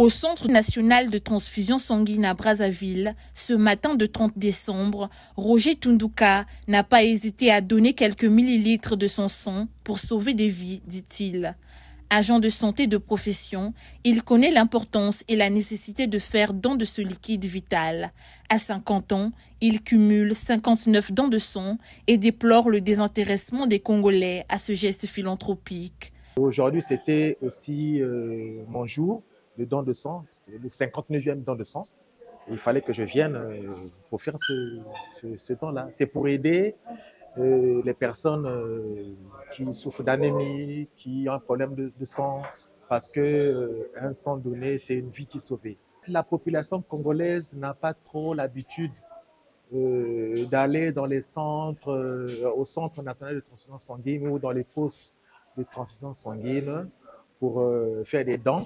Au Centre national de transfusion sanguine à Brazzaville, ce matin de 30 décembre, Roger Tunduka n'a pas hésité à donner quelques millilitres de son sang pour sauver des vies, dit-il. Agent de santé de profession, il connaît l'importance et la nécessité de faire don de ce liquide vital. À 50 ans, il cumule 59 dons de sang et déplore le désintéressement des Congolais à ce geste philanthropique. Aujourd'hui, c'était aussi mon jour de don de sang, le 59e don de sang. Il fallait que je vienne pour faire ce don-là. C'est pour aider les personnes qui souffrent d'anémie, qui ont un problème de sang, parce qu'un sang donné, c'est une vie qui est sauvée. La population congolaise n'a pas trop l'habitude d'aller dans les centres, au Centre national de transfusion sanguine ou dans les postes de transfusion sanguine pour faire des dons.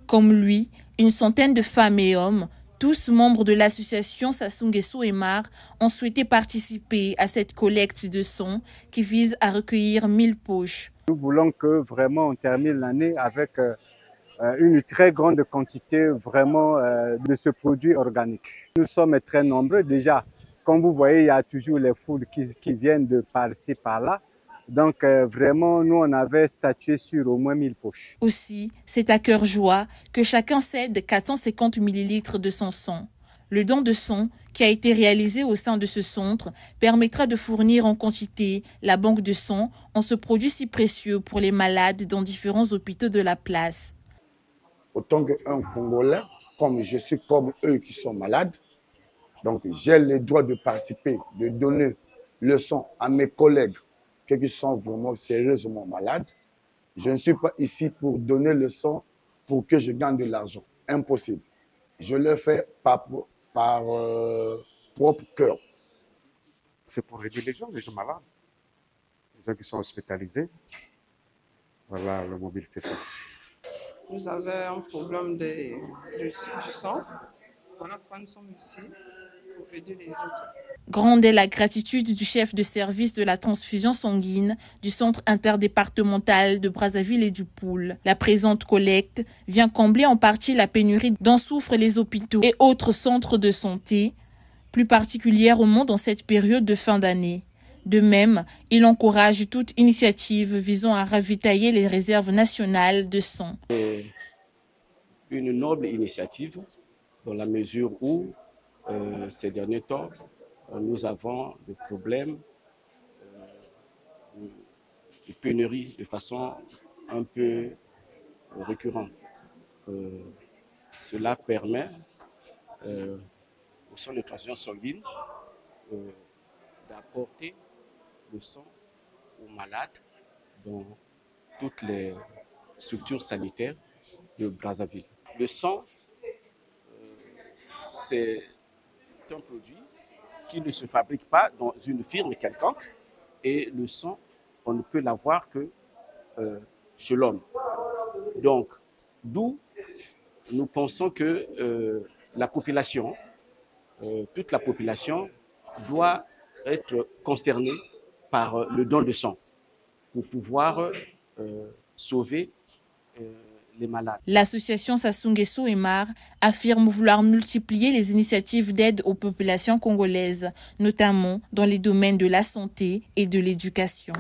Comme lui, une centaine de femmes et hommes, tous membres de l'association Sassou Nguesso et Mar, ont souhaité participer à cette collecte de sang qui vise à recueillir 1000 poches. Nous voulons que vraiment on termine l'année avec une très grande quantité vraiment de ce produit organique. Nous sommes très nombreux déjà. Comme vous voyez, il y a toujours les foules qui viennent de par-ci, par-là. Donc vraiment, nous, on avait statué sur au moins 1000 poches. Aussi, c'est à cœur joie que chacun cède 450 millilitres de son sang. Le don de sang qui a été réalisé au sein de ce centre permettra de fournir en quantité la banque de sang en ce produit si précieux pour les malades dans différents hôpitaux de la place. Autant qu'un Congolais, comme je suis comme eux qui sont malades, donc j'ai le droit de participer, de donner le sang à mes collègues qui sont vraiment sérieusement malades. Je ne suis pas ici pour donner le sang pour que je gagne de l'argent. Impossible. Je le fais par propre cœur. C'est pour aider les gens malades, les gens qui sont hospitalisés. Voilà, le mobile, c'est ça. Vous avez un problème du sang. Voilà pourquoi nous sommes ici pour aider les autres. Grande est la gratitude du chef de service de la transfusion sanguine du centre interdépartemental de Brazzaville et du Poul. La présente collecte vient combler en partie la pénurie dont souffrent les hôpitaux et autres centres de santé, plus particulièrement dans cette période de fin d'année. De même, il encourage toute initiative visant à ravitailler les réserves nationales de sang. C'est une noble initiative dans la mesure où ces derniers temps, nous avons des problèmes de pénurie de façon un peu récurrente. Cela permet au centre de transfusion sanguine d'apporter le sang aux malades dans toutes les structures sanitaires de Brazzaville. Le sang, c'est un produit qui ne se fabrique pas dans une firme quelconque, et le sang, on ne peut l'avoir que chez l'homme. Donc, d'où nous pensons que la population, toute la population, doit être concernée par le don de sang pour pouvoir sauver les malades. L'association Sassou Nguesso et Mar affirme vouloir multiplier les initiatives d'aide aux populations congolaises, notamment dans les domaines de la santé et de l'éducation.